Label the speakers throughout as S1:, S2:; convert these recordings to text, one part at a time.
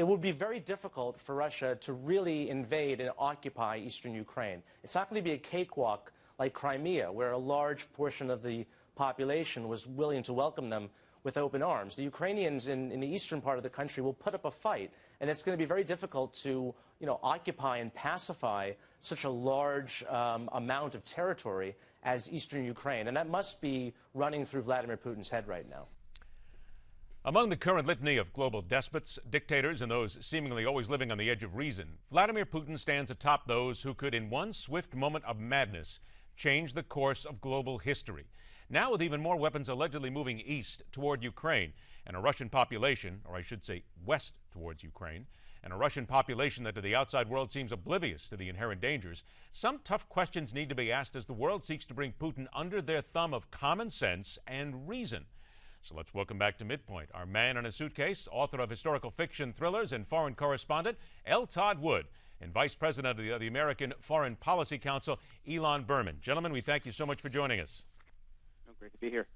S1: it would be very difficult for Russia to really invade and occupy eastern Ukraine. It's not going to be a cakewalk like Crimea, where a large portion of the population was willing to welcome them with open arms. The Ukrainians in the eastern part of the country will put up a fight, and it's going to be very difficult to, occupy and pacify such a large amount of territory as eastern Ukraine, and that must be running through Vladimir Putin's head right now.
S2: Among the current litany of global despots, dictators, and those seemingly always living on the edge of reason, Vladimir Putin stands atop those who could, in one swift moment of madness, change the course of global history. Now with even more weapons allegedly moving east toward Ukraine, and a Russian population, or I should say west towards Ukraine, and a Russian population that to the outside world seems oblivious to the inherent dangers, some tough questions need to be asked as the world seeks to bring Putin under their thumb of common sense and reason. So let's welcome back to Midpoint our man in a suitcase, author of historical fiction thrillers and foreign correspondent, L. Todd Wood, and Vice President of the American Foreign Policy Council, Elon Berman. Gentlemen, we thank you so much for joining us.
S3: Oh, great to be here.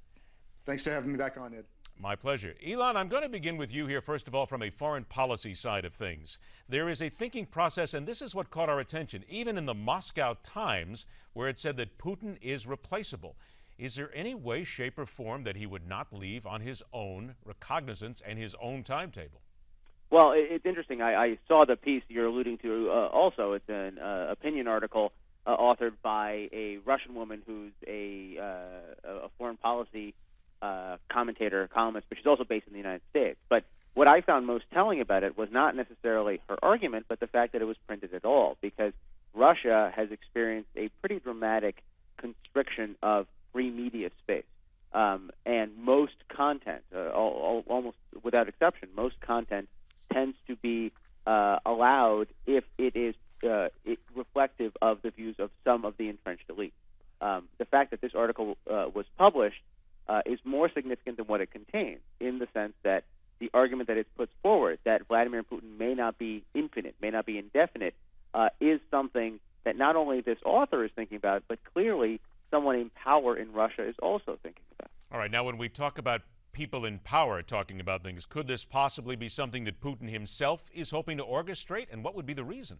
S4: Thanks for having me back on, Ed.
S2: My pleasure. Elon, I'm going to begin with you here, first of all, from a foreign policy side of things. There is a thinking process, and this is what caught our attention, even in the Moscow Times, where it said that Putin is replaceable. Is there any way, shape, or form that he would not leave on his own recognizance and his own timetable?
S3: Well, it's interesting. I saw the piece you're alluding to also. It's an opinion article authored by a Russian woman who's a foreign policy commentator, columnist, but she's also based in the United States. But what I found most telling about it was not necessarily her argument, but the fact that it was printed at all, because Russia has experienced a pretty dramatic constriction of free media space. And most content, almost without exception, most content tends to be allowed if it is reflective of the views of some of the entrenched elite. The fact that this article was published is more significant than what it contains, in the sense that the argument that it puts forward, that Vladimir Putin may not be infinite, may not be indefinite, is something that not only this author is thinking about, but clearly someone in power in Russia is also thinking about.
S2: All right, now when we talk about people in power talking about things, could this possibly be something that Putin himself is hoping to orchestrate, and what would be the reason?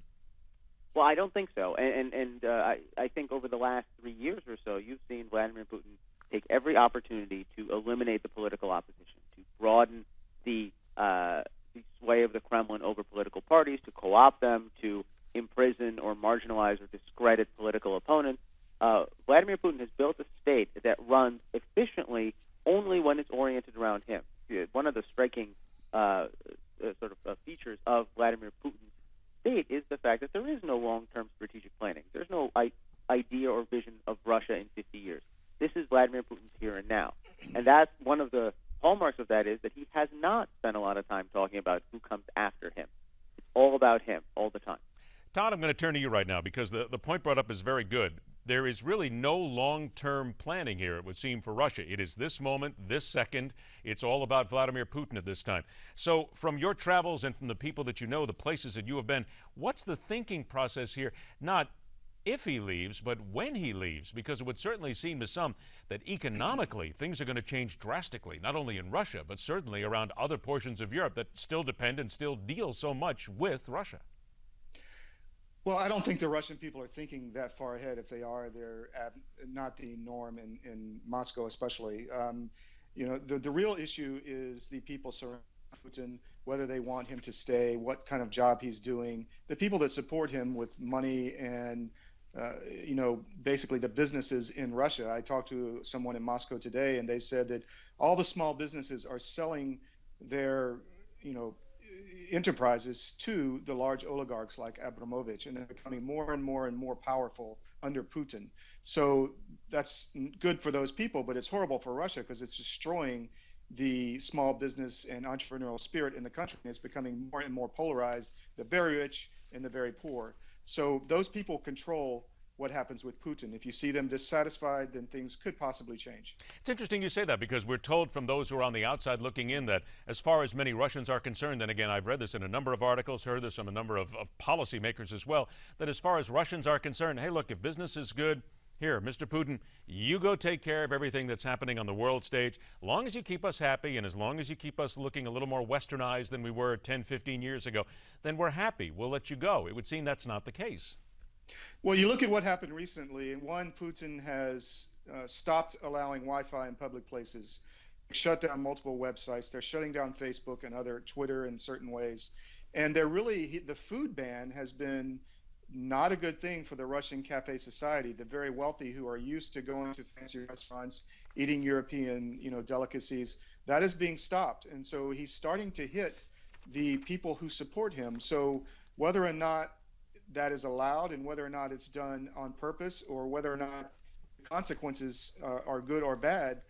S3: Well, I don't think so, and I think over the last 3 years or so, you've seen Vladimir Putin take every opportunity to eliminate the political opposition, to broaden the sway of the Kremlin over political parties, to co-opt them, to imprison or marginalize or discredit political opponents. Vladimir Putin has built a state that runs efficiently only when it's oriented around him. One of the striking features of Vladimir Putin's state is the fact that there is no long-term strategic planning. There's no idea or vision of Russia in 50 years. This is Vladimir Putin's here and now. And that's one of the hallmarks of that, is that he has not spent a lot of time talking about who comes after him. It's all about him all the time.
S2: Todd, I'm going to turn to you right now, because the point brought up is very good. There is really no long-term planning here, it would seem, for Russia. It is this moment, this second. It's all about Vladimir Putin at this time. So from your travels and from the people that you know, the places that you have been, what's the thinking process here? Not if he leaves, but when he leaves, because it would certainly seem to some that economically things are going to change drastically, not only in Russia, but certainly around other portions of Europe that still depend and still deal so much with Russia.
S4: Well, I don't think the Russian people are thinking that far ahead. If they are, they're not the norm in Moscow, especially. The real issue is the people surrounding Putin, whether they want him to stay, what kind of job he's doing, the people that support him with money and, basically the businesses in Russia. I talked to someone in Moscow today, and they said that all the small businesses are selling their, enterprises to the large oligarchs like Abramovich, and they're becoming more and more and more powerful under Putin. So that's good for those people, but it's horrible for Russia because it's destroying the small business and entrepreneurial spirit in the country. And it's becoming more and more polarized, the very rich and the very poor. So those people control what happens with Putin. If you see them dissatisfied, then things could possibly change.
S2: It's interesting you say that, because we're told from those who are on the outside looking in that as far as many Russians are concerned, and again, I've read this in a number of articles, heard this from a number of policymakers as well, that as far as Russians are concerned, hey, look, if business is good, Here, Mr. Putin, you go take care of everything that's happening on the world stage. As long as you keep us happy and as long as you keep us looking a little more westernized than we were 10, 15 years ago, then we're happy. We'll let you go. It would seem that's not the case.
S4: Well, you look at what happened recently, and one, Putin has stopped allowing Wi-Fi in public places, shut down multiple websites. They're shutting down Facebook and other Twitter in certain ways. And the food ban has been not a good thing for the Russian cafe society, the very wealthy who are used to going to fancy restaurants, eating European, delicacies. That is being stopped. And so he's starting to hit the people who support him. So whether or not that is allowed and whether or not it's done on purpose or whether or not the consequences are good or bad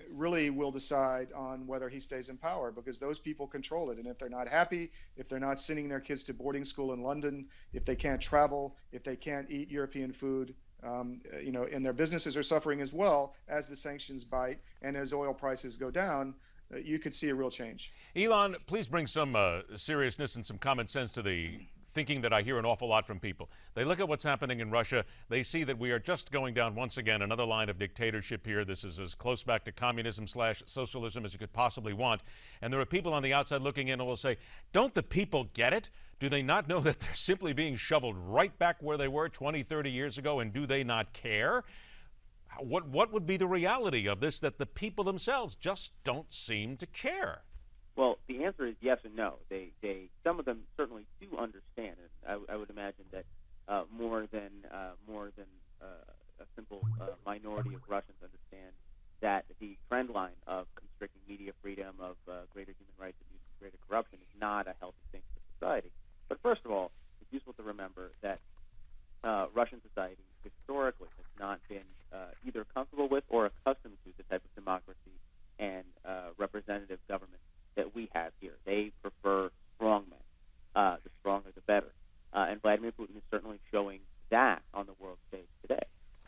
S4: really will decide on whether he stays in power, because those people control it. And if they're not happy, if they're not sending their kids to boarding school in London, if they can't travel, if they can't eat European food, and their businesses are suffering as well as the sanctions bite and as oil prices go down, you could see a real change.
S2: Elon, please bring some seriousness and some common sense to the thinking that I hear an awful lot from people. They look at what's happening in Russia. They see that we are just going down once again another line of dictatorship here. This is as close back to communism/socialism as you could possibly want. And there are people on the outside looking in and will say, don't the people get it? Do they not know that they're simply being shoveled right back where they were 20, 30 years ago, and do they not care? What would be the reality of this, that the people themselves just don't seem to care?
S3: Well, the answer is yes and no. Some of them certainly do understand it. I would imagine that more than a simple minority of Russians understand that the trend line of constricting media freedom, of greater human rights abuse, and greater corruption is not a healthy thing for society. But first of all, it's useful to remember that Russian society historically has not been either comfortable with or accustomed to the type of democracy and representative government that we have here. They prefer strong men. The stronger, the better. And Vladimir Putin is certainly showing that on the world stage today.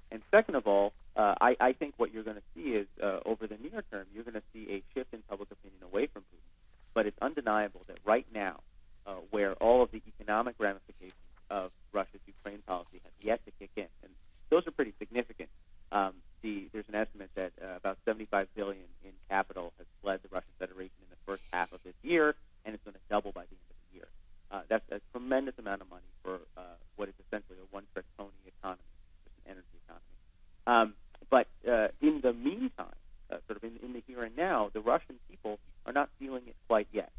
S3: And second of all, I think what you're going to see is, over the near term, you're going to see a shift in public opinion away from Putin. But it's undeniable that right now, where all of the economic ramifications of Russia's Ukraine policy have yet to kick in, and those are pretty significant. There's an estimate that about $75 billion in capital has fled the Russian Federation in the first half of this year, and it's going to double by the end of the year. That's a tremendous amount of money for what is essentially a one-trick pony economy, just an energy economy. But in the meantime, sort of in the here and now, the Russian people are not feeling it quite yet.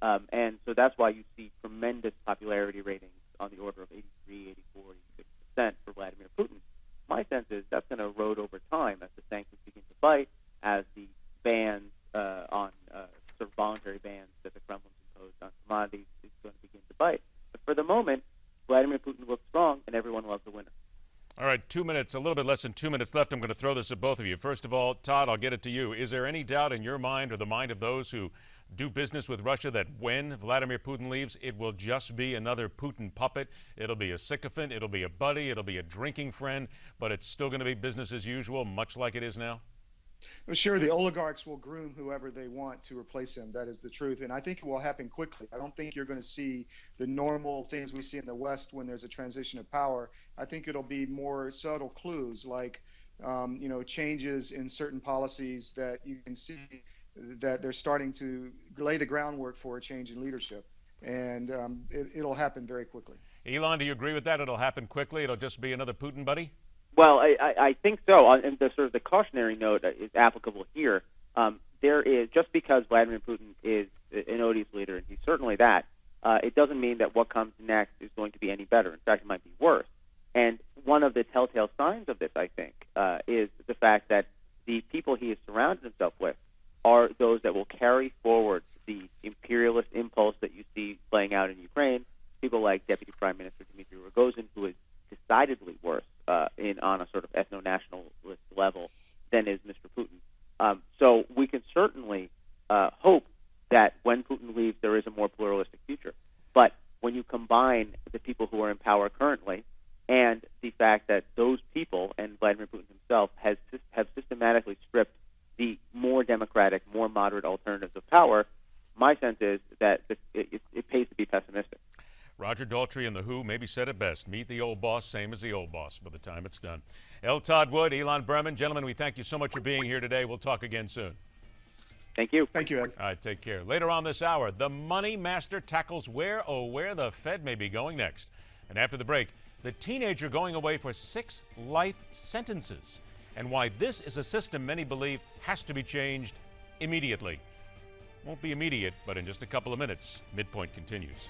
S3: And so that's why you see tremendous popularity ratings on the order of 83, 84, 86% for Vladimir Putin. My sense is that's going to erode over time as the sanctions begin to bite, as the bans on sort of voluntary bans that the Kremlin's imposed on commodities is going to begin to bite. But for the moment, Vladimir Putin looks strong, and everyone loves the winner.
S2: All right, 2 minutes, a little bit less than 2 minutes left. I'm going to throw this at both of you. First of all, Todd, I'll get it to you. Is there any doubt in your mind or the mind of those who do business with Russia that when Vladimir Putin leaves, it will just be another Putin puppet? It'll be a sycophant, it'll be a buddy, it'll be a drinking friend, but it's still going to be business as usual, much like it is now?
S4: Well, sure, the oligarchs will groom whoever they want to replace him. That is the truth. And I think it will happen quickly. I don't think you're going to see the normal things we see in the West when there's a transition of power. I think it'll be more subtle clues like, changes in certain policies that you can see that they're starting to lay the groundwork for a change in leadership. And it'll happen very quickly.
S2: Elon, do you agree with that? It'll happen quickly? It'll just be another Putin buddy?
S3: Well, I think so. And the sort of the cautionary note is applicable here. There is, just because Vladimir Putin is an odious leader, and he's certainly that, it doesn't mean that what comes next is going to be any better. In fact, it might be worse. And one of the telltale signs of this, I think, is the fact that the people he has surrounded himself with are those that will carry forward the imperialist impulse that you see playing out in Ukraine. People like Deputy Prime Minister Dmitry Rogozin, who is decidedly worse on a sort of ethno-nationalist level than is Mr. Putin. So we can certainly hope that when Putin leaves, there is a more pluralistic future. But when you combine the people who are in power currently and the fact that those people and Vladimir Putin himself have systematically stripped the more democratic, more moderate alternatives of power, my sense is that it pays to be pessimistic.
S2: Roger Daltrey and The Who maybe said it best. Meet the old boss, same as the old boss by the time it's done. L. Todd Wood, Elon Berman. Gentlemen, we thank you so much for being here today. We'll talk again soon.
S3: Thank you.
S4: Thank you, Ed.
S2: All right, take care. Later on this hour, the Money Master tackles where the Fed may be going next. And after the break, the teenager going away for 6 life sentences and why this is a system many believe has to be changed immediately. Won't be immediate, but in just a couple of minutes, Midpoint continues.